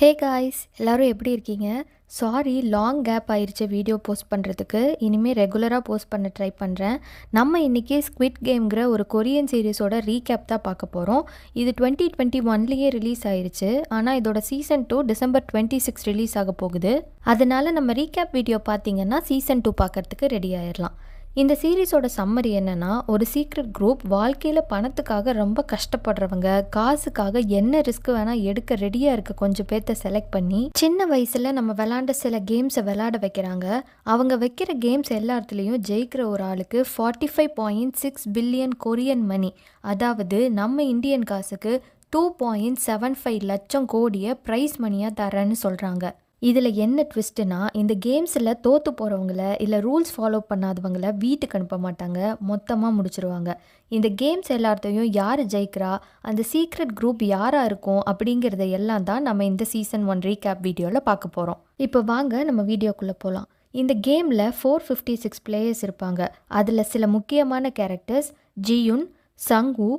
Hey guys, எல்லோரும் எப்படி இருக்கீங்க? சாரி, லாங் கேப் ஆயிடுச்சு வீடியோ போஸ்ட் பண்ணுறதுக்கு. இனிமேல் ரெகுலராக போஸ்ட் பண்ண ட்ரை பண்ணுறேன். நம்ம இன்றைக்கி ஸ்குவிட் கேம்ங்கிற ஒரு கொரியன் சீரிஸோட ரீகேப் தான் பார்க்க போகிறோம். இது 2021லேயே ரிலீஸ் ஆயிடுச்சு. ஆனால் இதோட சீசன் 2 டிசம்பர் 26 ரிலீஸ் ஆக போகுது. அதனால நம்ம ரீகேப் வீடியோ பார்த்தீங்கன்னா சீசன் 2 பார்க்குறதுக்கு ரெடி ஆயிடலாம். இந்த சீரீஸோட சம்மரி என்னன்னா, ஒரு சீக்ரெட் குரூப் வாழ்க்கையில் பணத்துக்காக ரொம்ப கஷ்டப்படுறவங்க, காசுக்காக என்ன ரிஸ்க் வேணால் எடுக்க ரெடியாக இருக்க கொஞ்சம் பேர்த்த செலக்ட் பண்ணி சின்ன வயசில் நம்ம விளாண்ட சில கேம்ஸை விளையாட வைக்கிறாங்க. அவங்க வைக்கிற கேம்ஸ் எல்லாத்துலேயும் ஜெயிக்கிற ஒரு ஆளுக்கு 45.6 பில்லியன் கொரியன் மணி, அதாவது நம்ம இந்தியன் காசுக்கு 2.75 லட்சம் கோடியை ப்ரைஸ் மணியாக தரேன்னு சொல்கிறாங்க. இதில் என்ன ட்விஸ்ட்டுனா, இந்த கேம்ஸில் தோற்று போகிறவங்கள இல்லை ரூல்ஸ் ஃபாலோ பண்ணாதவங்கள வீட்டுக்கு அனுப்ப மாட்டாங்க, மொத்தமாக முடிச்சிருவாங்க. இந்த கேம்ஸ் எல்லாத்தையும் யார் ஜெயிக்கிறா, அந்த சீக்ரெட் குரூப் யாராக இருக்கும் அப்படிங்கிறத எல்லாம் தான் நம்ம இந்த சீசன் 1 ரீகேப் வீடியோவில் பார்க்க போகிறோம். இப்போ வாங்க நம்ம வீடியோக்குள்ளே போகலாம். இந்த கேமில் 456 பிளேயர்ஸ் இருப்பாங்க. அதில் சில முக்கியமான கேரக்டர்ஸ் ஜியுன், சங்வூ,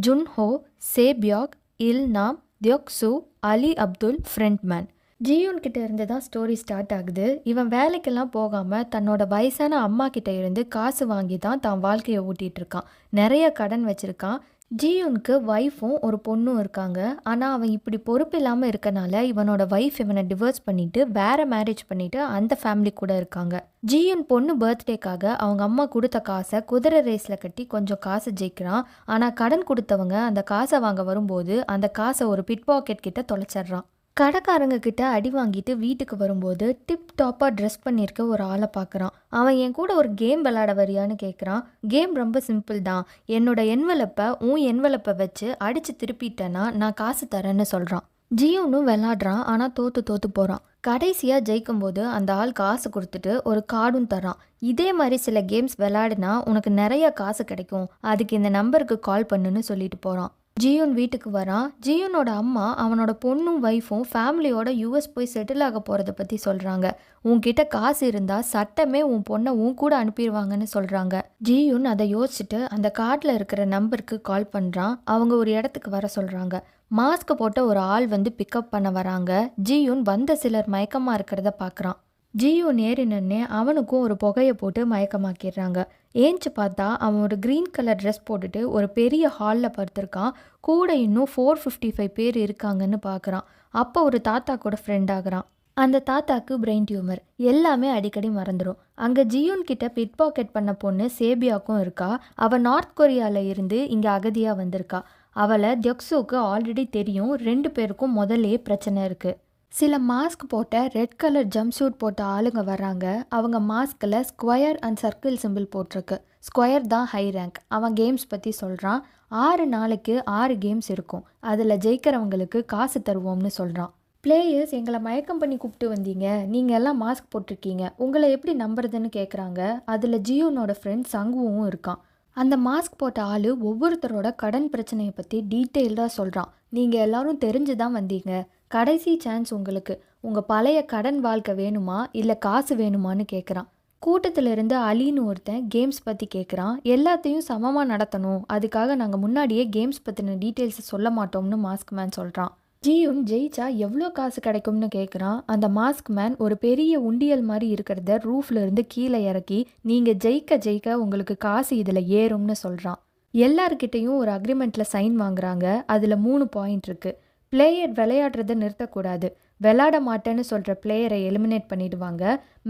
ஜுன்ஹோ, சேபியாக், இல்நாம், தியோக்சு, அலி அப்துல், ஃப்ரெண்ட்மேன். ஜியூன் கிட்ட இருந்து தான் ஸ்டோரி ஸ்டார்ட் ஆகுது. இவன் வேலைக்கெல்லாம் போகாமல் தன்னோட வயசான அம்மா கிட்ட இருந்து காசு வாங்கி தான் தான் வாழ்க்கையை ஓட்டிகிட்டு இருக்கான். நிறைய கடன் வச்சுருக்கான். ஜியூனுக்கு ஒய்ஃபும் ஒரு பொண்ணும் இருக்காங்க. ஆனால் அவன் இப்படி பொறுப்பு இல்லாமல் இருக்கனால இவனோட ஒய்ஃப் இவனை டிவோர்ஸ் பண்ணிவிட்டு வேற மேரேஜ் பண்ணிவிட்டு அந்த ஃபேமிலி கூட இருக்காங்க. ஜியூன் பொண்ணு பர்த்டேக்காக அவங்க அம்மா கொடுத்த காசை குதிரை ரேஸில் கட்டி கொஞ்சம் காசு ஜெயிக்கிறான். ஆனால் கடன் கொடுத்தவங்க அந்த காசை வாங்க வரும்போது அந்த காசை ஒரு பிட் பாக்கெட் கிட்ட தொலைச்சிட்றான். கடைக்காரங்க கிட்ட அடி வாங்கிட்டு வீட்டுக்கு வரும்போது டிப் டாப்பாக ட்ரெஸ் பண்ணியிருக்க ஒரு ஆளை பார்க்குறான். அவன் என் கூட ஒரு கேம் விளையாட வரியான்னு கேட்குறான். கேம் ரொம்ப சிம்பிள் தான், என்னோட என்வலப்பை என்வலப்பை வச்சு அடித்து திருப்பிட்டேன்னா நான் காசு தரேன்னு சொல்கிறான். ஜியோனும் விளாடுறான், ஆனால் தோற்று போகிறான். கடைசியாக ஜெயிக்கும்போது அந்த ஆள் காசு கொடுத்துட்டு ஒரு கார்டும் தரான். இதே மாதிரி சில கேம்ஸ் விளையாடுனா உனக்கு நிறைய காசு கிடைக்கும், அதுக்கு இந்த நம்பருக்கு கால் பண்ணுன்னு சொல்லிட்டு போகிறான். ஜியூன் வீட்டுக்கு வரான். ஜியூனோட அம்மா அவனோட பொண்ணும் ஒய்ஃபும் ஃபேமிலியோட யூஎஸ் போய் செட்டில் ஆக போகிறத பற்றி சொல்கிறாங்க. உன்கிட்ட காசு இருந்தால் சட்டமே உன் பொண்ணை உன் கூட அனுப்பிடுவாங்கன்னு சொல்கிறாங்க. ஜியூன் அதை யோசிச்சுட்டு அந்த கார்டில் இருக்கிற நம்பருக்கு கால் பண்ணுறான். அவங்க ஒரு இடத்துக்கு வர சொல்கிறாங்க. மாஸ்க் போட்ட ஒரு ஆள் வந்து பிக்கப் பண்ண வராங்க. ஜியூன் வந்த சிலர் மயக்கமாக இருக்கிறத பார்க்குறான். ஜியூன் ஏறினே அவனுக்கும் ஒரு புகையை போட்டு மயக்கமாக்கிடுறாங்க. ஏஞ்சி பார்த்தா அவன் ஒரு க்ரீன் கலர் ட்ரெஸ் போட்டுட்டு ஒரு பெரிய ஹாலில் படுத்திருக்கான். கூட இன்னும் 455 பேர் இருக்காங்கன்னு பார்க்குறான். அப்போ ஒரு தாத்தா கூட ஃப்ரெண்ட் ஆகுறான். அந்த தாத்தாக்கு பிரெயின் டியூமர், எல்லாமே அடிக்கடி மறந்துடும். அங்கே ஜியூன் கிட்ட பிட் பாக்கெட் பண்ண பொண்ணு சேபியாக்கும் இருக்கா. அவள் நார்த் கொரியாவில் இருந்து இங்கே அகதியாக வந்திருக்கா. அவளை தியோக்சுக்கு ஆல்ரெடி தெரியும். 2 பேருக்கும் முதல்லையே பிரச்சனை இருக்குது. சில மாஸ்க் போட்ட ரெட் கலர் ஜம்ப் சூட் போட்ட ஆளுங்க வர்றாங்க. அவங்க மாஸ்கில் ஸ்கொயர் அண்ட் சர்க்கிள் சிம்பிள் போட்டிருக்கு. ஸ்கொயர் தான் ஹை ரேங்க். அவன் கேம்ஸ் பற்றி சொல்கிறான். 6 நாளைக்கு 6 கேம்ஸ் இருக்கும், அதில் ஜெயிக்கிறவங்களுக்கு காசு தருவோம்னு சொல்கிறான். பிளேயர்ஸ் எங்களை மயக்கம் பண்ணி கூப்பிட்டு வந்தீங்க, நீங்கள் எல்லாம் மாஸ்க் போட்டிருக்கீங்க, உங்களை எப்படி நம்புறதுன்னு கேட்குறாங்க. அதில் ஜியோனோட ஃப்ரெண்ட் சங்குவும் இருக்கான். அந்த மாஸ்க் போட்ட ஆள் ஒவ்வொருத்தரோட கடன் பிரச்சனையை பற்றி டீட்டெயில்டாக சொல்கிறான். நீங்கள் எல்லாரும் தெரிஞ்சு தான் வந்தீங்க, கடைசி சான்ஸ் உங்களுக்கு. உங்கள் பழைய கடன் வாழ்க்கை வேணுமா இல்லை காசு வேணுமான்னு கேட்குறான். கூட்டத்திலிருந்து அலின்னு ஒருத்தன் கேம்ஸ் பற்றி கேட்குறான். எல்லாத்தையும் சமமாக நடத்தணும், அதுக்காக நாங்கள் முன்னாடியே கேம்ஸ் பற்றின டீட்டெயில்ஸை சொல்ல மாட்டோம்னு மாஸ்க் மேன் சொல்கிறான். ஜியூன் ஜெயிச்சா எவ்வளோ காசு கிடைக்கும்னு கேட்குறான். அந்த மாஸ்க் மேன் ஒரு பெரிய உண்டியல் மாதிரி இருக்கிறத ரூஃப்ல இருந்து கீழே இறக்கி நீங்கள் ஜெயிக்க உங்களுக்கு காசு இதில் ஏறும்னு சொல்கிறான். எல்லார்கிட்டையும் ஒரு அக்ரிமெண்ட்டில் சைன் வாங்குறாங்க. அதில் 3 பாயிண்ட் இருக்குது. பிளேயர் விளையாடுறதை நிறுத்தக்கூடாது, விளையாட மாட்டேன்னு சொல்கிற பிளேயரை எலிமினேட் பண்ணிடுவாங்க.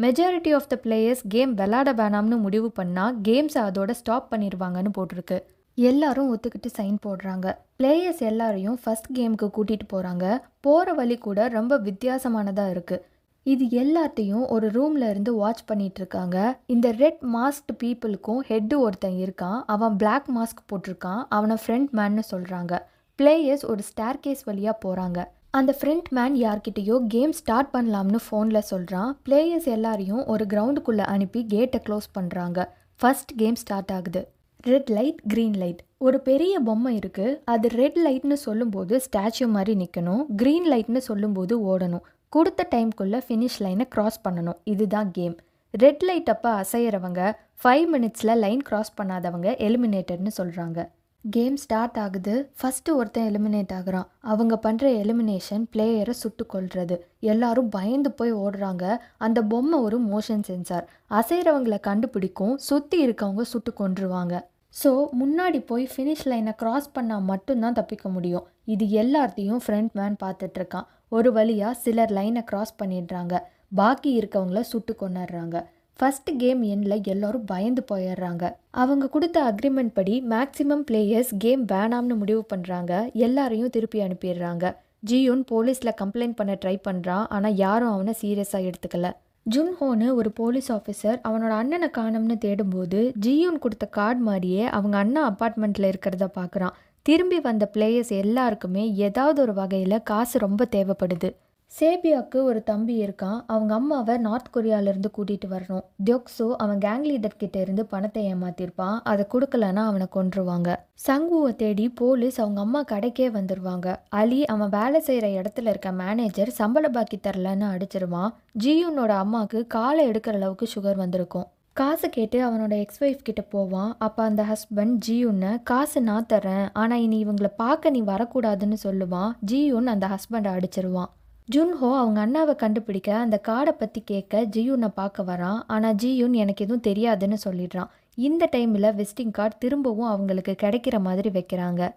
Majority of the players game விளையாட வேணாம்னு முடிவு பண்ணால் கேம்ஸை அதோட ஸ்டாப் பண்ணிடுவாங்கன்னு போட்டிருக்கு. எல்லாரும் ஒத்துக்கிட்டு சைன் போடுறாங்க. பிளேயர்ஸ் எல்லாரையும் ஃபர்ஸ்ட் கேமுக்கு கூட்டிகிட்டு போகிறாங்க. போகிற வழி கூட ரொம்ப வித்தியாசமானதாக இருக்குது. இது எல்லாத்தையும் ஒரு ரூமில் இருந்து வாட்ச் பண்ணிட்டு இருக்காங்க. இந்த ரெட் மாஸ்க்டு பீப்புளுக்கும் ஹெட்டு ஒருத்தன் இருக்கான். அவன் பிளாக் மாஸ்க் போட்டிருக்கான். அவனை ஃப்ரெண்ட் மேன்னு சொல்கிறாங்க. பிளேயர்ஸ் ஒரு ஸ்டேர் கேஸ் வழியாக போகிறாங்க. அந்த ஃப்ரெண்ட் மேன் யார்கிட்டயோ கேம் ஸ்டார்ட் பண்ணலாம்னு ஃபோனில் சொல்கிறான். பிளேயர்ஸ் எல்லாரையும் ஒரு கிரவுண்டுக்குள்ளே அனுப்பி கேட்டை க்ளோஸ் பண்ணுறாங்க. ஃபர்ஸ்ட் கேம் ஸ்டார்ட் ஆகுது. Red light, green light. ஒரு பெரிய பொம்மை இருக்குது. அது ரெட் லைட்னு சொல்லும்போது ஸ்டாச்சு மாதிரி நிற்கணும், க்ரீன் லைட்னு சொல்லும்போது ஓடணும். கொடுத்த டைம்குள்ளே ஃபினிஷ் லைனை க்ராஸ் பண்ணணும். இதுதான் கேம். ரெட் லைட் அப்போ அசைகிறவங்க, 5 மினிட்ஸில் லைன் க்ராஸ் பண்ணாதவங்க எலிமினேட்டட்னு சொல்கிறாங்க. கேம் ஸ்டார்ட் ஆகுது. ஃபஸ்ட்டு ஒருத்தன் எலிமினேட் ஆகுறான். அவங்க பண்ணுற எலிமினேஷன் பிளேயரை சுட்டு கொல்றது. எல்லாரும் பயந்து போய் ஓடுறாங்க. அந்த பொம்மை ஒரு மோஷன் சென்சார். அசைகிறவங்களை கண்டுபிடிக்கும், சுற்றி இருக்கவங்க சுட்டு கொன்றுவாங்க. ஸோ முன்னாடி போய் ஃபினிஷ் லைனை கிராஸ் பண்ணால் மட்டும்தான் தப்பிக்க முடியும். இது எல்லாத்தையும் ஃப்ரண்ட் மேன் பார்த்துட்ருக்கான். ஒரு வழியாக சிலர் லைனை கிராஸ் பண்ணிடுறாங்க. பாக்கி இருக்கவங்கள சுட்டு கொண்டுடுறாங்க. ஃபர்ஸ்ட் கேம் எண்ணில் எல்லோரும் பயந்து போயிடுறாங்க. அவங்க கொடுத்த அக்ரிமெண்ட் படி மேக்ஸிமம் பிளேயர்ஸ் கேம் வேணாம்னு முடிவு பண்ணுறாங்க. எல்லாரையும் திருப்பி அனுப்பிடுறாங்க. ஜியூன் போலீஸில் கம்ப்ளைண்ட் பண்ண ட்ரை பண்ணுறான். ஆனால் யாரும் அவனை சீரியஸாக எடுத்துக்கல. ஜுன்ஹோன்னு ஒரு போலீஸ் ஆஃபீஸர் அவனோட அண்ணனை காணோம்னு தேடும்போது ஜியூன் கொடுத்த கார்டு மாதிரியே அவங்க அண்ணா அப்பார்ட்மெண்ட்டில் இருக்கிறத பார்க்குறான். திரும்பி வந்த பிளேயர்ஸ் எல்லாருக்குமே ஏதாவது ஒரு வகையில் காசு ரொம்ப தேவைப்படுது. சேபியாவுக்கு ஒரு தம்பி இருக்கான். அவங்க அம்மாவை நார்த் கொரியாவிலேருந்து கூட்டிகிட்டு வரணும். தியோக்ஸோ அவன் கேங் லீடர் கிட்ட இருந்து பணத்தை ஏமாத்திருப்பான். அதை கொடுக்கலன்னா அவனை கொன்றுவாங்க. சங்குவை தேடி போலீஸ் அவங்க அம்மா கடைக்கே வந்துடுவாங்க. அலி அவன் வேலை செய்கிற இடத்துல இருக்க மேனேஜர் சம்பள பாக்கி தரலன்னு அடிச்சிருவான். ஜியூனோட அம்மாவுக்கு காலை எடுக்கிற அளவுக்கு சுகர் வந்திருக்கும். காசு கேட்டு அவனோட எக்ஸ்-ஒய்ஃப் கிட்ட போவான். அப்போ அந்த ஹஸ்பண்ட் ஜியூனை காசு நான் தரேன், ஆனால் இனி இவங்களை பார்க்க நீ வரக்கூடாதுன்னு சொல்லுவான். ஜியூன் அந்த ஹஸ்பண்டை அடிச்சிருவான். ஜுன்ஹோ அவங்க அண்ணாவை கண்டுபிடிக்க அந்த கார்டை பற்றி கேட்க ஜியூனை பார்க்க வரான். ஆனால் ஜியூன் எனக்கு எதுவும் தெரியாதுன்னு சொல்லிடுறான். இந்த டைமில் விசிட்டிங் கார்டு திரும்பவும் அவங்களுக்கு கிடைக்கிற மாதிரி வைக்கிறாங்க.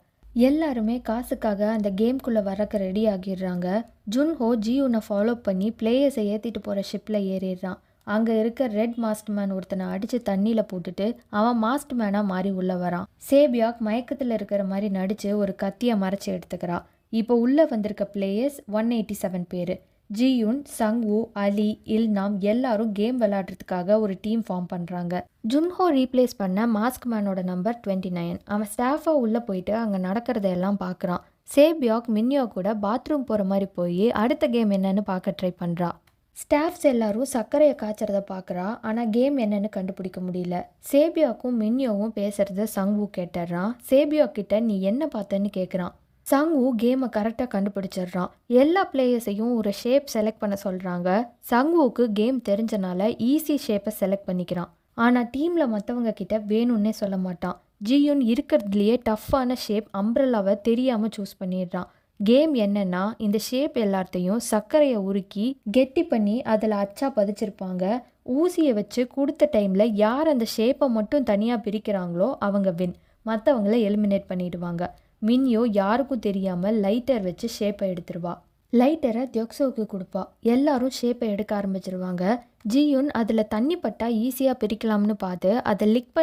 எல்லாருமே காசுக்காக அந்த கேம்குள்ளே வரக்கு ரெடி ஆகிடுறாங்க. ஜுன்ஹோ ஜியூனை ஃபாலோ பண்ணி பிளேயர்ஸை ஏற்றிட்டு போகிற ஷிப்பில் ஏறிடுறான். அங்கே இருக்க ரெட் மாஸ்க் மேன் ஒருத்தனை அடித்து தண்ணியில் போட்டுட்டு அவன் மாஸ்க் மேனாக மாறி உள்ளே வரான். சேபியாக் மயக்கத்தில் இருக்கிற மாதிரி நடித்து ஒரு கத்தியை மறைச்சி எடுத்துக்கிறான். இப்போ உள்ளே வந்திருக்க பிளேயர்ஸ் 187 பேர். ஜியூன், சங்வூ, அலி, இல்நாம் எல்லாரும் கேம் விளையாடுறதுக்காக ஒரு டீம் ஃபார்ம் பண்ணுறாங்க. ஜுன்ஹோ ரீப்ளேஸ் பண்ண மாஸ்க் மேனோட நம்பர் 29. அவன் ஸ்டாஃபாக உள்ளே போயிட்டு அங்கே நடக்கிறதையெல்லாம் பார்க்குறான். சேபியாக் மின்யோ கூட பாத்ரூம் போகிற மாதிரி போய் அடுத்த கேம் என்னன்னு பார்க்க ட்ரை பண்ணுறா. ஸ்டாஃப்ஸ் எல்லாரும் சர்க்கரையை காய்ச்சறத பார்க்குறா. ஆனால் கேம் என்னன்னு கண்டுபிடிக்க முடியல. சேபியாக்கும் மின்யோவும் பேசுகிறத சங்வூ கேட்டுறான். சேபியாக் கிட்ட நீ என்ன பார்த்தேன்னு கேட்குறான். சங்வூ கேமை கரெக்டாக கண்டுபிடிச்சிடுறான். எல்லா பிளேயர்ஸையும் ஒரு ஷேப் செலக்ட் பண்ண சொல்கிறாங்க. சங்வூக்கு கேம் தெரிஞ்சனால ஈஸி ஷேப்பை செலக்ட் பண்ணிக்கிறான். ஆனால் டீமில் மற்றவங்க கிட்ட வேணும்னே சொல்ல மாட்டான். ஜியூன் இருக்கிறதுலையே டஃப்பான ஷேப் அம்ப்ரெல்லாவை தெரியாமல் சூஸ் பண்ணிடுறான். கேம் என்னன்னா இந்த ஷேப் எல்லாத்தையும் சர்க்கரையை உருக்கி கெட்டி பண்ணி அதில் அச்சா பதிச்சிருப்பாங்க. ஊசியை வச்சு கொடுத்த டைமில் யார் அந்த ஷேப்பை மட்டும் தனியாக பிரிக்கிறாங்களோ அவங்க வின். மற்றவங்கள எலிமினேட் பண்ணிடுவாங்க. மின்யோ யாருக்கும் தெரியாமல் லைட்டர் வச்சு ஷேப்பை எடுத்துருவா. லைட்டரை தியோக்ஸோவுக்கு கொடுப்பா. எல்லாரும் ஷேப்பை எடுக்க ஆரம்பிச்சிருவாங்க. ஜியூன் அதில் தண்ணி பட்டா ஈஸியாக பிரிக்கலாம்னு பார்த்து அதை லிக்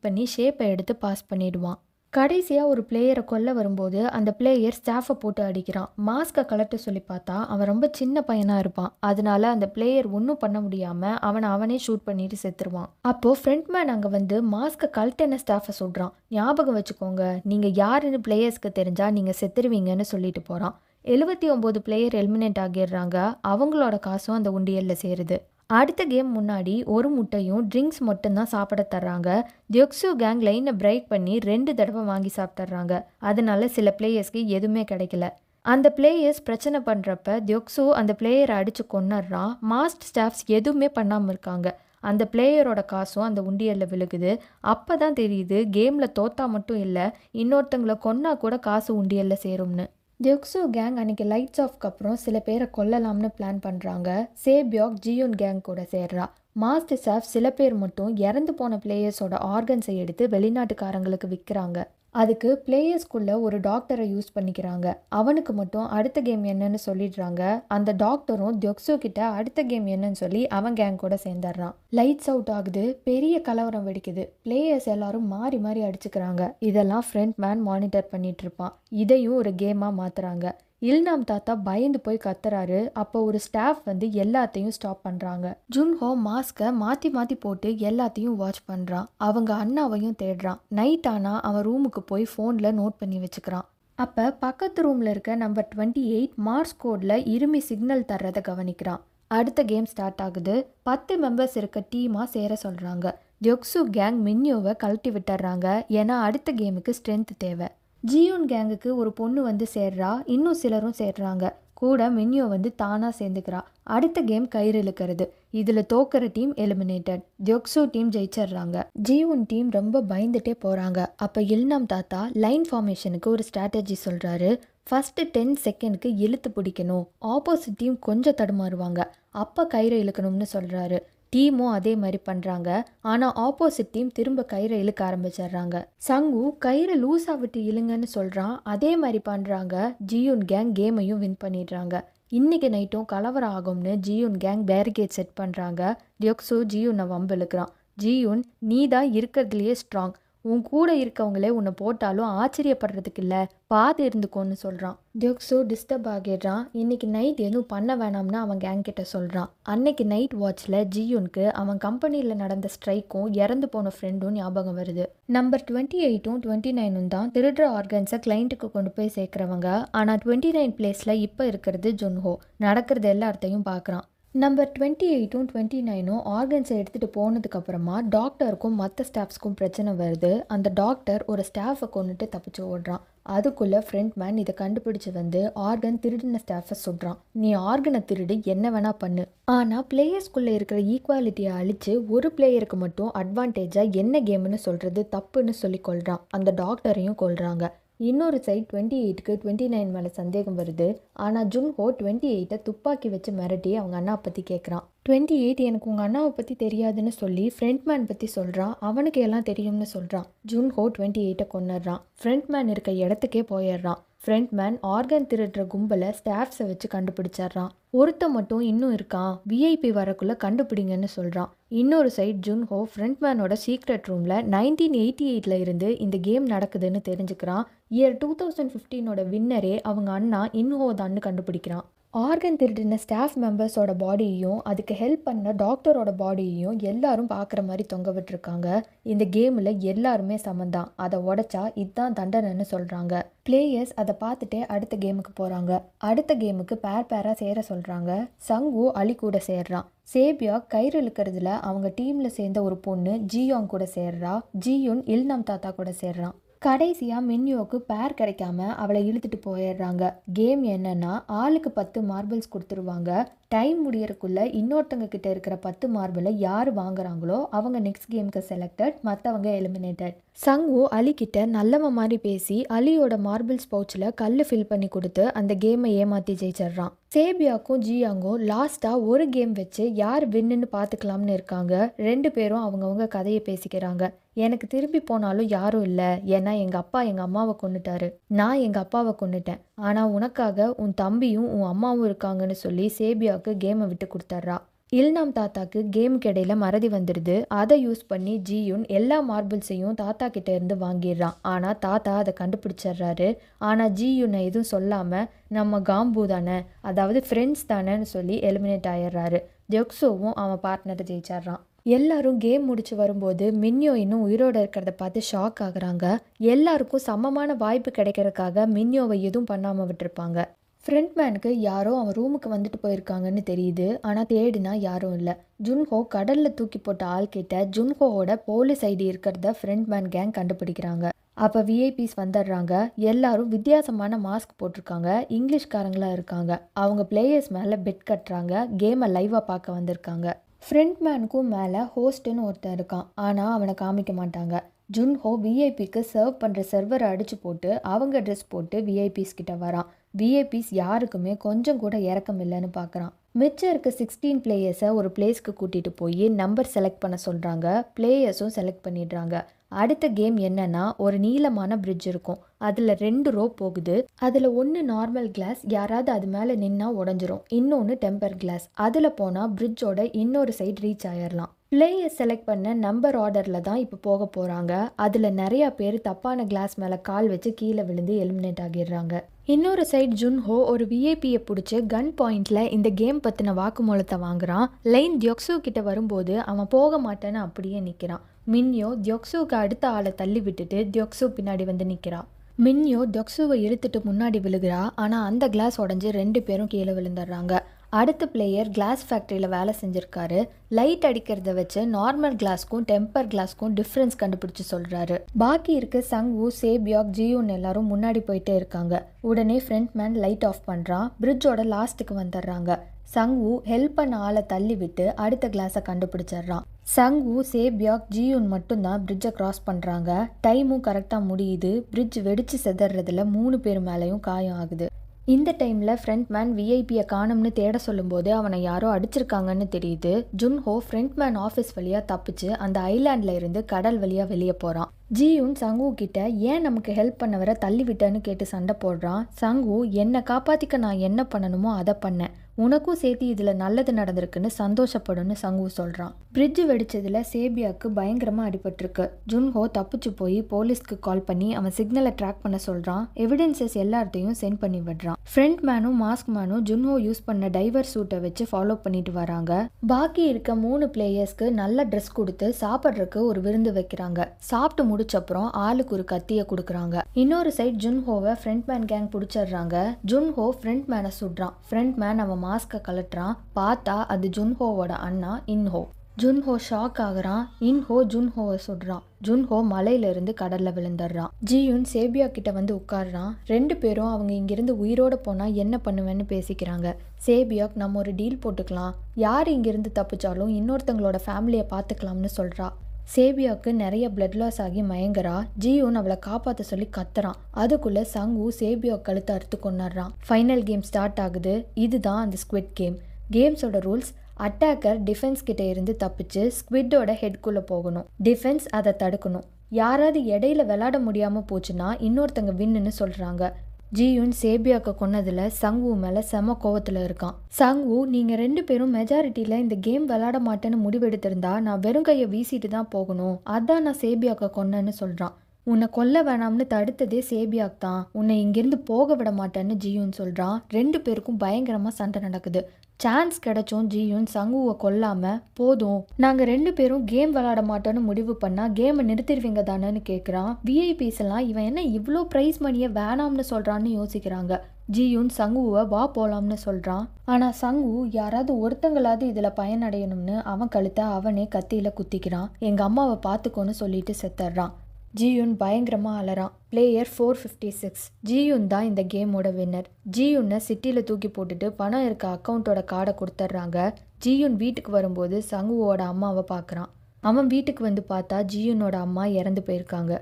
பண்ணி ஷேப்பை எடுத்து பாஸ் பண்ணிடுவான். கடைசியாக ஒரு பிளேயரை கொல்ல வரும்போது அந்த பிளேயர் ஸ்டாஃபை போட்டு அடிக்கிறான். மாஸ்கை கலட்ட சொல்லி பார்த்தா அவன் ரொம்ப சின்ன பையனாக இருப்பான். அதனால அந்த பிளேயர் ஒன்றும் பண்ண முடியாமல் அவனே ஷூட் பண்ணிட்டு செத்துருவான். அப்போது ஃப்ரண்ட்மேன் அங்கே வந்து மாஸ்கை கலட்டின ஸ்டாஃபை சொல்கிறான். ஞாபகம் வச்சுக்கோங்க, நீங்கள் யாருன்னு பிளேயர்ஸ்க்கு தெரிஞ்சால் நீங்கள் செத்துருவீங்கன்னு சொல்லிட்டு போகிறான். 79 பிளேயர் எலிமினேட் ஆகிடுறாங்க. அவங்களோட காசும் அந்த உண்டியலில் சேருது. அடுத்த கேம் முன்னாடி ஒரு முட்டையும் ட்ரிங்க்ஸ் மட்டும்தான் சாப்பிட தர்றாங்க. தியோக்ஸு கேங் லைனை பிரேக் பண்ணி 2 தடவை வாங்கி சாப்பிட்றாங்க. அதனால சில பிளேயர்ஸ்க்கு எதுவுமே கிடைக்கல. அந்த பிளேயர்ஸ் பிரச்சனை பண்ணுறப்ப தியோக்ஸு அந்த பிளேயரை அடித்து கொன்னுடுறான். மாஸ்ட் ஸ்டாஃப்ஸ் எதுவுமே பண்ணாமல் இருக்காங்க. அந்த பிளேயரோட காசும் அந்த உண்டியலில் விழுகுது. அப்போ தான் தெரியுது கேமில் தோத்தா மட்டும் இல்லை, இன்னொருத்தங்களை கொன்னா கூட காசு உண்டியலில் சேரும்னு. தியோக்ஸு கேங் அன்றைக்கி லைட்ஸ் ஆஃப்க்கு அப்புறம் சில பேரை கொல்லலாம்னு பிளான் பண்ணுறாங்க. சேபியாக் ஜியூன் கேங் கூட சேர்றா. மாஸ்டர் ஸ்டாஃப் சில பேர் மட்டும் இறந்து போன பிளேயர்ஸோட ஆர்கன்ஸை எடுத்து வெளிநாட்டுக்காரங்களுக்கு விற்கிறாங்க. அதுக்கு பிளேயர்ஸ்குள்ளே ஒரு டாக்டரை யூஸ் பண்ணிக்கிறாங்க. அவனுக்கு மட்டும் அடுத்த கேம் என்னன்னு சொல்லிடுறாங்க. அந்த டாக்டரும் தியோக்ஸு கிட்ட அடுத்த கேம் என்னன்னு சொல்லி அவன் கேங் கூட சேர்ந்துடுறான். லைட்ஸ் அவுட் ஆகுது. பெரிய கலவரம் வெடிக்குது. பிளேயர்ஸ் எல்லாரும் மாறி மாறி அடிச்சுக்கிறாங்க. இதெல்லாம் ஃப்ரண்ட் மேன் மானிட்டர் பண்ணிட்டு இருப்பான். இதையும் ஒரு கேமாக மாற்றுறாங்க. இல்நாம் தாத்தா பயந்து போய் கத்துறாரு. அப்போ ஒரு ஸ்டாஃப் வந்து எல்லாத்தையும் ஸ்டாப் பண்ணுறாங்க. ஜுன்ஹோ மாஸ்கை மாற்றி போட்டு எல்லாத்தையும் வாட்ச் பண்ணுறான். அவங்க அண்ணாவையும் தேடுறான். நைட் ஆனால் அவன் ரூமுக்கு போய் ஃபோனில் நோட் பண்ணி வச்சுக்கிறான். அப்போ பக்கத்து ரூமில் இருக்க நம்பர் 28 மார்ஸ் கோடில் இருமி சிக்னல் தர்றதை கவனிக்கிறான். அடுத்த கேம் ஸ்டார்ட் ஆகுது. 10 மெம்பர்ஸ் இருக்க டீமாக சேர சொல்கிறாங்க. தியோக்ஸு கேங் மின்யோவை கழட்டி விட்டுறாங்க. ஏன்னா அடுத்த கேமுக்கு ஸ்ட்ரென்த் தேவை. ஜியூன் கேங்குக்கு ஒரு பொண்ணு வந்து சேர்றா. இன்னும் சிலரும் சேர்றாங்க. கூட மின்யோ வந்து தானா சேர்ந்துக்கிறா. அடுத்த கேம் கயிறு இழுக்கிறது. இதுல தோக்கிற டீம் எலிமினேட்டட். தியோக்சு டீம் ஜெயிச்சிடுறாங்க. ஜிவுன் டீம் ரொம்ப பயந்துட்டே போறாங்க. அப்ப இல்நாம் தாத்தா லைன் ஃபார்மேஷனுக்கு ஒரு ஸ்ட்ராட்டஜி சொல்றாரு. ஃபர்ஸ்ட் 10 செகண்டுக்கு இழுத்து பிடிக்கணும். ஆப்போசிட் டீம் கொஞ்சம் தடுமாறுவாங்க. அப்ப கயிறை இழுக்கணும்னு சொல்றாரு. டீமும் அதே மாதிரி பண்ணுறாங்க. ஆனால் ஆப்போசிட் டீம் திரும்ப கயிறை இழுக்க ஆரம்பிச்சிடுறாங்க. சங்கு கயிறை லூஸாக விட்டு இழுங்கன்னு சொல்கிறான். அதே மாதிரி பண்ணுறாங்க. ஜியுன் கேங் கேமையும் வின் பண்ணிடுறாங்க. இன்னைக்கு நைட்டும் கலவரம் ஆகும்னு ஜியுன் கேங் பேரிகேட் செட் பண்ணுறாங்க. தியோக்சு ஜியுனை வம்பு இழுக்கிறான். ஜியுன், நீ தான் இருக்கிறதுலையே ஸ்ட்ராங். உன் கூட இருக்கவங்களே உன்னை போட்டாலும் ஆச்சரியப்படுறதுக்கு இல்லை, பார்த்து இருந்துக்கோன்னு சொல்கிறான். தியோக்சு டிஸ்டர்ப் ஆகிடுறான். இன்னைக்கு நைட் எதுவும் பண்ண வேணாம்னு அவன் கேங் கிட்ட சொல்கிறான். அன்னைக்கு நைட் வாட்சில் ஜியுனுக்கு அவன் கம்பெனியில் நடந்த ஸ்ட்ரைக்கும் இறந்து போன ஃப்ரெண்டும் ஞாபகம் வருது. நம்பர் 28ம் 29ம் தான் திருடுற ஆர்கன்ஸை கிளைண்ட்டுக்கு கொண்டு போய் சேர்க்குறவங்க. ஆனால் 29 பிளேஸில் இப்போ இருக்கிறது ஜுன்ஹோ. நடக்கிறது எல்லாத்தையும் பார்க்குறான். நம்பர் 28ம் 29ம் ஆர்கன்ஸை எடுத்துகிட்டு போனதுக்கப்புறமா டாக்டருக்கும் மற்ற ஸ்டாஃப்ஸ்க்கும் பிரச்சனை வருது. அந்த டாக்டர் ஒரு ஸ்டாஃபை கொண்டுட்டு தப்பிச்சு ஓடுறான். அதுக்குள்ளே ஃப்ரண்ட் மேன் இதை கண்டுபிடிச்சு வந்து ஆர்கன் திருடின ஸ்டாஃபை சொல்கிறான். நீ ஆர்கனை திருடு, என்ன வேணா பண்ணு, ஆனால் பிளேயர்ஸ்குள்ளே இருக்கிற ஈக்குவாலிட்டியை அழித்து ஒரு பிளேயருக்கு மட்டும் அட்வான்டேஜாக என்ன கேம்னு சொல்கிறது தப்புன்னு சொல்லி கொள்கிறான். அந்த டாக்டரையும் கொல்றாங்க. இன்னொரு சைட் 28க்கு 29 மேலே சந்தேகம் வருது. ஆனால் ஜுன்ஹோ 28ஐ துப்பாக்கி வச்சு மிரட்டி அவங்க அண்ணா பற்றி கேட்குறான். 28 எனக்கு உங்கள் அண்ணாவை பற்றி தெரியாதுன்னு சொல்லி ஃப்ரண்ட் மேன் பற்றி சொல்கிறான். அவனுக்கு எல்லாம் தெரியும்னு சொல்கிறான். ஜுன்ஹோ 28ஐ கொன்னுடுறான். ஃப்ரண்ட் மேன் இருக்க இடத்துக்கே போயிடுறான். ஃப்ரண்ட் மேன் ஆர்கன் திருடுற கும்பலை ஸ்டாஃப்ஸை வச்சு கண்டுபிடிச்சிட்றான். ஒருத்த மட்டும் இன்னும் இருக்கான், விஐபி வரக்குள்ளே கண்டுபிடிங்கன்னு சொல்கிறான். இன்னொரு சைட் ஜுன்ஹோ ஃப்ரண்ட் மேனோட சீக்ரெட் ரூமில் 1988 இருந்து இந்த கேம் நடக்குதுன்னு தெரிஞ்சுக்கிறான். இயர் 2015ஓட வின்னரே அவங்க அண்ணா இன்ஹோ தான்னு கண்டுபிடிக்கிறான். ஆர்கன் திருடின ஸ்டாஃப் மெம்பர்ஸோட பாடியையும் அதுக்கு ஹெல்ப் பண்ண டாக்டரோட பாடியையும் எல்லாரும் பார்க்குற மாதிரி தொங்க விட்டுருக்காங்க. இந்த கேமில் எல்லாருமே சமந்தான். அதை உடைச்சா இதுதான் தண்டனைன்னு சொல்கிறாங்க. பிளேயர்ஸ் அதை பார்த்துட்டே அடுத்த கேமுக்கு போகிறாங்க. அடுத்த கேமுக்கு பேராக சேர சொல்கிறாங்க. சங்கு அலி கூட சேர்றான். சேபியா கயிறு இழுக்கிறதுல அவங்க டீமில் சேர்ந்த ஒரு பொண்ணு ஜியோங் கூட சேர்றா. ஜியுன் இல்நாம் தாத்தா கூட சேர்றான். கடைசியாக மின்யோக்கு பேர் கிடைக்காம அவளை இழுத்துட்டு போயிடுறாங்க. கேம் என்னன்னா, ஆளுக்கு 10 மார்பிள்ஸ் கொடுத்துருவாங்க. டைம் முடியறதுக்குள்ள இன்னொருத்தவங்க கிட்ட இருக்கிற 10 மார்பிளை யார் வாங்குறாங்களோ அவங்க நெக்ஸ்ட் கேமுக்கு செலக்டட், மற்றவங்க எலிமினேட்டட். சங்கு அலி கிட்ட நல்லவன் மாதிரி பேசி அலியோட மார்பிள்ஸ் பவுச்சில் கல் ஃபில் பண்ணி கொடுத்து அந்த கேமை ஏமாற்றி ஜெயிச்சிட்றான். சேபியாக்கும் ஜியாங்கும் லாஸ்ட்டாக ஒரு கேம் வச்சு யார் வின்னுன்னு பார்த்துக்கலாம்னு இருக்காங்க. 2 பேரும் அவங்கவுங்க கதையை பேசிக்கிறாங்க. எனக்கு திரும்பி போனாலும் யாரும் இல்லை, ஏன்னா எங்கள் அப்பா எங்கள் அம்மாவை கொன்னுட்டாரு, நான் எங்கள் அப்பாவை கொன்னுட்டேன், ஆனால் உனக்காக உன் தம்பியும் உன் அம்மாவும் இருக்காங்கன்னு சொல்லி சேபியாவுக்கு கேமை விட்டு கொடுத்துட்றா. இல்நாம் தாத்தாக்கு கேமுக்கு இடையில மறதி வந்துடுது. அதை யூஸ் பண்ணி ஜியுன் எல்லா மார்பிள்ஸையும் தாத்தா கிட்ட இருந்து வாங்கிடுறான். ஆனால் தாத்தா அதை கண்டுபிடிச்சிடுறாரு. ஆனால் ஜியுனை எதுவும் சொல்லாமல் நம்ம காம்பு தானே, அதாவது ஃப்ரெண்ட்ஸ் தானேன்னு சொல்லி எலிமினேட் ஆயிடுறாரு. தியோக்சோவும் அவன் பார்ட்னரை ஜெயிச்சிட்றான். எல்லாரும் கேம் முடிச்சு வரும்போது மின்யோ இன்னும் உயிரோடு இருக்கிறத பார்த்து ஷாக் ஆகுறாங்க. எல்லாருக்கும் சமமான வாய்ப்பு கிடைக்கிறதுக்காக மின்யோவை எதுவும் பண்ணாமல் விட்டுருப்பாங்க. ஃப்ரண்ட் மேனுக்கு யாரோ அவன் ரூமுக்கு வந்துட்டு போயிருக்காங்கன்னு தெரியுது. ஆனால் தேடினா யாரும் இல்லை. ஜுன்ஹோ கடலில் தூக்கி போட்ட ஆள்கிட்ட ஜுன்ஹோவோட போலீஸ் ஐடி இருக்கிறத ஃப்ரண்ட் மேன் கேங் கண்டுபிடிக்கிறாங்க. அப்போ விஐபிஸ் வந்துடுறாங்க. எல்லாரும் வித்தியாசமான மாஸ்க் போட்டிருக்காங்க. இங்கிலீஷ்காரங்களாக இருக்காங்க. அவங்க பிளேயர்ஸ் மேலே பெட் கட்டுறாங்க. கேமை லைவாக பார்க்க வந்திருக்காங்க. ஃப்ரண்ட் மேனுக்கும் மேலே ஹோஸ்ட்டுன்னு ஒருத்தன் இருக்கான். ஆனால் அவனை காமிக்க மாட்டாங்க. ஜுன்ஹோ விஐபிக்கு சர்வ் பண்ணுற சர்வரை அடித்து போட்டு அவங்க ட்ரெஸ் போட்டு விஐபிஸ் கிட்ட வரான். விஐபிஸ் யாருக்குமே கொஞ்சம் கூட இறக்கம் இல்லைன்னு பார்க்குறான். மிச்சம் இருக்க 16 பிளேயர்ஸை ஒரு பிளேஸ்க்கு கூட்டிகிட்டு போய் நம்பர் செலக்ட் பண்ண சொல்கிறாங்க. பிளேயர்ஸும் செலக்ட் பண்ணிடுறாங்க. அடுத்த கேம் என்னன்னா, ஒரு நீளமான பிரிட்ஜ் இருக்கும். அதில் 2 ரோப் போகுது. அதில் ஒன்று நார்மல் கிளாஸ், யாராவது அது மேலே நின்னா உடஞ்சிரும். இன்னொன்று டெம்பர் கிளாஸ். அதில் போனால் பிரிட்ஜோட இன்னொரு சைடு ரீச் ஆயிடலாம். பிளேயர் செலக்ட் பண்ண நம்பர் ஆர்டரில் தான் இப்போ போக போகிறாங்க. அதில் நிறையா பேர் தப்பான கிளாஸ் மேலே கால் வச்சு கீழே விழுந்து எலிமினேட் ஆகிடுறாங்க. இன்னொரு சைட் ஜுன்ஹோ ஒரு விஐபியை பிடிச்சி கன் பாயிண்டில் இந்த கேம் பற்றின வாக்குமூலத்தை வாங்குறான். லைன் தியோக்சு கிட்ட வரும்போது அவன் போக மாட்டேன்னு அப்படியே நிற்கிறான். மின்யோ தியோக்சுவுக்கு அடுத்த ஆளை தள்ளி விட்டுட்டு தியோக்சு பின்னாடி வந்து நிற்கிறா. மின்யோ தியோக்சுவை இழுத்துட்டு முன்னாடி விழுகிறா. ஆனால் அந்த கிளாஸ் உடஞ்சி 2 பேரும் கீழே விழுந்துடுறாங்க. அடுத்த பிளேயர் கிளாஸ் ஃபேக்ட்ரியில் வேலை செஞ்சுருக்காரு. லைட் அடிக்கிறத வச்சு நார்மல் கிளாஸ்க்கும் டெம்பர் கிளாஸ்க்கும் டிஃப்ரென்ஸ் கண்டுபிடிச்சு சொல்கிறாரு. பாக்கி இருக்க சங்வூ, சேபியாக், ஜியூன் எல்லாரும் முன்னாடி போயிட்டே இருக்காங்க. உடனே ஃப்ரண்ட் மேன் லைட் ஆஃப் பண்ணுறான். பிரிட்ஜோட லாஸ்ட்டுக்கு வந்துடுறாங்க. சங்வூ ஹெல்ப் பண்ண ஆளை தள்ளி விட்டு அடுத்த கிளாஸை கண்டுபிடிச்சிடுறான். சங்வூ, சேபியாக், ஜியூன் மட்டும்தான் பிரிட்ஜை கிராஸ் பண்ணுறாங்க. டைமும் கரெக்டாக முடியுது. பிரிட்ஜ் வெடிச்சு செதறதுல 3 பேர் மேலேயும் காயம் ஆகுது. இந்த டைமில் ஃப்ரண்ட் மேன் விஐபியை காணும்னு தேட சொல்லும்போது அவனை யாரோ அடிச்சிருக்காங்கன்னு தெரியுது. ஜுன்ஹோ ஃப்ரண்ட் மேன் ஆஃபீஸ் வழியாக தப்பிச்சு அந்த ஐலாண்டில் இருந்து கடல் வழியாக வெளியே போகிறான். ஜியூன் சங்வூ கிட்ட ஏன் நமக்கு ஹெல்ப் பண்ணவரை தள்ளி விட்டேன்னு கேட்டு சண்டை போடுறான். சங்வூ, என்னை காப்பாற்றிக்க நான் என்ன பண்ணணுமோ அதை பண்ணேன், உனக்கும் சேர்த்து இதில் நல்லது நடந்திருக்குன்னு சந்தோஷப்படுன்னு சங்வூ சொல்கிறான். பிரிட்ஜ் வெடிச்சதில் சேபியாவுக்கு பயங்கரமாக அடிபட்டிருக்கு. ஜுன்ஹோ தப்பிச்சு போய் போலீஸ்க்கு கால் பண்ணி அவன் சிக்னலை ட்ராக் பண்ண சொல்கிறான். எவிடன்சஸ் எல்லாத்தையும் சென்ட் பண்ணி விடுறான். ஃப்ரண்ட் மேனும் மாஸ்க் மேனும் ஜுன்ஹோ யூஸ் பண்ண டைவர் சூட்டை வச்சு ஃபாலோ பண்ணிட்டு வராங்க. பாக்கி இருக்க 3 பிளேயர்ஸ்க்கு நல்ல ட்ரெஸ் கொடுத்து சாப்பிட்றதுக்கு ஒரு விருந்து வைக்கிறாங்க. சாப்பிட்டு முடிச்சப்புறம் ஆளுக்கு ஒரு கத்தியை கொடுக்குறாங்க. இன்னொரு சைட் ஜுன்ஹோவை ஃப்ரண்ட் மேன் கேங் பிடிச்சிடுறாங்க. ஜுன்ஹோ ஃப்ரண்ட் மேனை சுடுறான். ஃப்ரண்ட் மேன் அவன் மாஸ்கை கலட்டுறான். பார்த்தா அது ஜுன்ஹோவோட அண்ணா இன்ஹோ. ஜுன்ஹோ ஷாக் ஆகுறான். இன்ஹோ ஜுன்ஹோவை சுடுறான். ஜுன்ஹோ மலையிலிருந்து கடல்ல விழுந்துடுறான். ஜியூன் சேபியா கிட்ட வந்து உட்காடுறான். 2 பேரும் அவங்க இங்கிருந்து உயிரோட போனா என்ன பண்ணுவேன்னு பேசிக்கிறாங்க. சேபியாக், நம்ம ஒரு டீல் போட்டுக்கலாம், யார் இங்கிருந்து தப்பிச்சாலும் இன்னொருத்தங்களோட ஃபேமிலியை பார்த்துக்கலாம்னு சொல்றா. சேபியாவுக்கு நிறைய பிளட் லாஸ் ஆகி மயங்குறா. ஜியூன் அவளை காப்பாற்ற சொல்லி கத்துறான். அதுக்குள்ள சங்வூ சேபியாக் கழுத்தை அறுத்து கொண்டாடுறான். ஃபைனல் கேம் ஸ்டார்ட் ஆகுது. இதுதான் அந்த ஸ்குவிட் கேம். கேம்ஸோட ரூல்ஸ்: அட்டாக்கர் டிஃபென்ஸ் கிட்ட இருந்து தப்பிச்சு ஸ்குவிட்டோட ஹெட்குள்ளே போகணும். டிஃபென்ஸ் அதை தடுக்கணும். யாராவது இடையில விளையாட முடியாமல் போச்சுன்னா இன்னொருத்தங்க வின்னுன்னு சொல்கிறாங்க. ஜியூன் சேபியாக்க கொன்னதில் சங்வூ மேலே செம கோவத்தில் இருக்கான். சங்வூ, நீங்கள் 2 பேரும் மெஜாரிட்டியில் இந்த கேம் விளையாட மாட்டேன்னு முடிவெடுத்திருந்தா நான் வெறும் கையை வீசிட்டு தான் போகணும், அதான் நான் சேபியாக்க கொன்னேன்னு சொல்கிறான். உன்னை கொல்ல வேணாம்னு தடுத்ததே சேபியாக் தான், உன்னை இங்கிருந்து போக விட மாட்டேன்னு ஜியூன் சொல்கிறான். 2 பேருக்கும் பயங்கரமாக சண்டை நடக்குது. சான்ஸ் கிடைச்சும் ஜியூன் சங்வூவை கொல்லாம, போதும் நாங்கள் 2 பேரும் கேம் விளையாட மாட்டோன்னு முடிவு பண்ணால் கேமை நிறுத்திடுவீங்க தானேன்னு கேட்குறான். விஐபிஸ் எல்லாம் இவன் என்ன இவ்வளோ ப்ரைஸ் மணியை வேணாம்னு சொல்கிறான்னு யோசிக்கிறாங்க. ஜியூன் சங்வூவை வா போகலாம்னு சொல்கிறான். ஆனால் சங்வூ யாராவது ஒருத்தங்களாவது இதில் பயனடையணும்னு அவன் கழுத்தை அவனே கத்தியில் குத்திக்கிறான். எங்கள் அம்மாவை பார்த்துக்கோன்னு சொல்லிட்டு செத்துடுறான். ஜியூன் பயங்கரமாக அலறான். பிளேயர் 456. ஜியூன் தான் இந்த கேமோட வின்னர். ஜியூனை சிட்டியில் தூக்கி போட்டுட்டு பணம் இருக்க அக்கௌண்ட்டோட கார்டை கொடுத்துட்றாங்க. ஜியூன் வீட்டுக்கு வரும்போது சங்வூவோட அம்மாவை பார்க்குறான். அவன் வீட்டுக்கு வந்து பார்த்தா ஜியூனோட அம்மா இறந்து போயிருக்காங்க.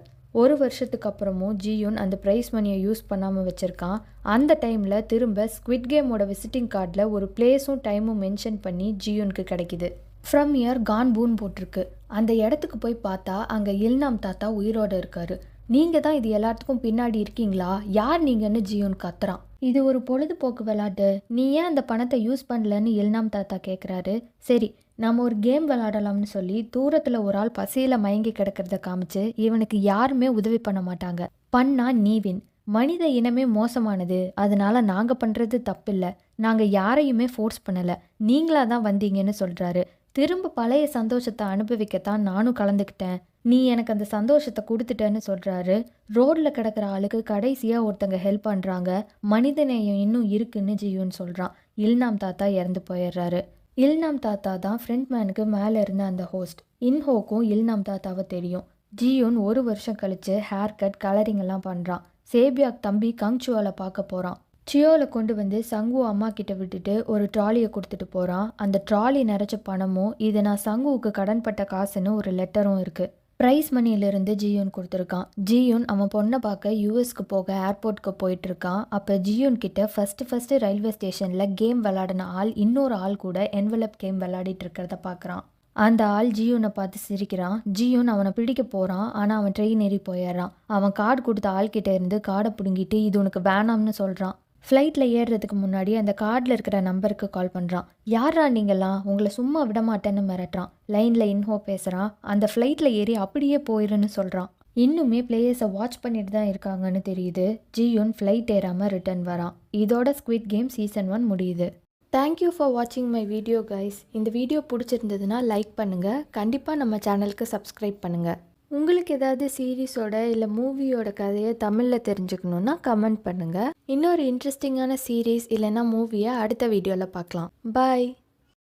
1 வருஷத்துக்கு அப்புறமும் ஜியூன் அந்த ப்ரைஸ் மணியை யூஸ் பண்ணாமல் வச்சுருக்கான். அந்த டைமில் திரும்ப ஸ்குவிட் கேமோட விசிட்டிங் கார்டில் ஒரு பிளேஸும் டைமும் மென்ஷன் பண்ணி ஜியூனுக்கு கிடைக்கிது. ஃப்ரம் இயர் கான் பூன் போட்டிருக்கு. அந்த இடத்துக்கு போய் பார்த்தா அங்கே இல்நாம் தாத்தா உயிரோடு இருக்காரு. நீங்கள் தான் இது எல்லாத்துக்கும் பின்னாடி இருக்கீங்களா, யார் நீங்கன்னு ஜியூன் கத்துறான். இது ஒரு பொழுதுபோக்கு விளையாட்டு, நீ ஏன் அந்த பணத்தை யூஸ் பண்ணலன்னு இல்நாம் தாத்தா கேட்குறாரு. சரி, நம்ம ஒரு கேம் விளையாடலாம்னு சொல்லி தூரத்தில் ஒரு ஆள் பசியில் மயங்கி கிடக்கிறத காமிச்சு இவனுக்கு யாருமே உதவி பண்ண மாட்டாங்க, பண்ணா நீவின். மனித இனமே மோசமானது, அதனால நாங்கள் பண்ணுறது தப்பில்லை, நாங்கள் யாரையுமே ஃபோர்ஸ் பண்ணலை, நீங்களாக தான் வந்தீங்கன்னு சொல்கிறாரு. திரும்ப பழைய சந்தோஷத்தை அனுபவிக்கத்தான் நானும் கலந்துக்கிட்டேன், நீ எனக்கு அந்த சந்தோஷத்தை கொடுத்துட்டேன்னு சொல்கிறாரு. ரோடில் கிடக்கிற ஆளுக்கு கடைசியாக ஒருத்தங்க ஹெல்ப் பண்ணுறாங்க. மனிதநேயம் இன்னும் இருக்குன்னு ஜியூன் சொல்கிறான். இல்நாம் தாத்தா இறந்து போயிடுறாரு. இல்நாம் தாத்தா தான் ஃப்ரண்ட் மேனுக்கு மேலே இருந்த அந்த ஹோஸ்ட். இன்ஹோக்கும் இல்நாம் தாத்தாவை தெரியும். ஜியூன் 1 வருஷம் கழித்து ஹேர் கட், கலரிங் எல்லாம் பண்ணுறான். சேபியாக் தம்பி கங்சுவாலை பார்க்க போகிறான். சியோவில் கொண்டு வந்து சங்வூ அம்மா கிட்ட விட்டுட்டு ஒரு ட்ராலியை கொடுத்துட்டு போகிறான். அந்த ட்ராலி நிறைச்ச பணமும் இது நான் சங்வூவுக்கு கடன்பட்ட காசுன்னு ஒரு லெட்டரும் இருக்குது. ப்ரைஸ் மணியிலிருந்து ஜியூன் கொடுத்துருக்கான். ஜியூன் அவன் பொண்ணை பார்க்க யூஎஸ்க்கு போக ஏர்போர்ட்டுக்கு போயிட்டுருக்கான். அப்போ ஜியூன் கிட்ட ஃபஸ்ட்டு ரயில்வே ஸ்டேஷனில் கேம் விளையாடின ஆள் இன்னொரு ஆள் கூட என்வலப் கேம் விளையாடிட்டு இருக்கிறத பார்க்குறான். அந்த ஆள் ஜியூனை பார்த்து சிரிக்கிறான். ஜியூன் அவனை பிடிக்க போகிறான். ஆனால் அவன் ட்ரெயின் ஏறி போயிடுறான். அவன் கார்டு கொடுத்த ஆள்கிட்ட இருந்து கார்டை பிடுங்கிட்டு இது உனக்கு வேணாம்னு சொல்கிறான். ஃப்ளைட்டில் ஏறுறதுக்கு முன்னாடி அந்த கார்டில் இருக்கிற நம்பருக்கு கால் பண்ணுறான். யாரா நீங்களாம், உங்களை சும்மா விட மாட்டேன்னு மிரட்டுறான். லைனில் இன்ஹோ பேசுகிறான். அந்த ஃப்ளைட்டில் ஏறி அப்படியே போயிருன்னு சொல்கிறான். இன்னுமே பிளேயர்ஸை வாட்ச் பண்ணிட்டு தான் இருக்காங்கன்னு தெரியுது. ஜியூன் ஃப்ளைட் ஏறாமல் ரிட்டர்ன் வரான். இதோட ஸ்குவிட் கேம் சீசன் 1 முடியுது. தேங்க்யூ ஃபார் வாட்சிங் மை வீடியோ கைஸ். இந்த வீடியோ பிடிச்சிருந்ததுன்னா லைக் பண்ணுங்கள். கண்டிப்பாக நம்ம சேனலுக்கு சப்ஸ்கிரைப் பண்ணுங்கள். உங்களுக்கு ஏதாவது சீரிஸோட இல்லை மூவியோட கதையை தமிழில் தெரிஞ்சுக்கணுன்னா கமெண்ட் பண்ணுங்கள். இன்னொரு இன்ட்ரெஸ்டிங்கான சீரீஸ் இல்லைன்னா மூவியை அடுத்த வீடியோவில் பார்க்கலாம். பாய்.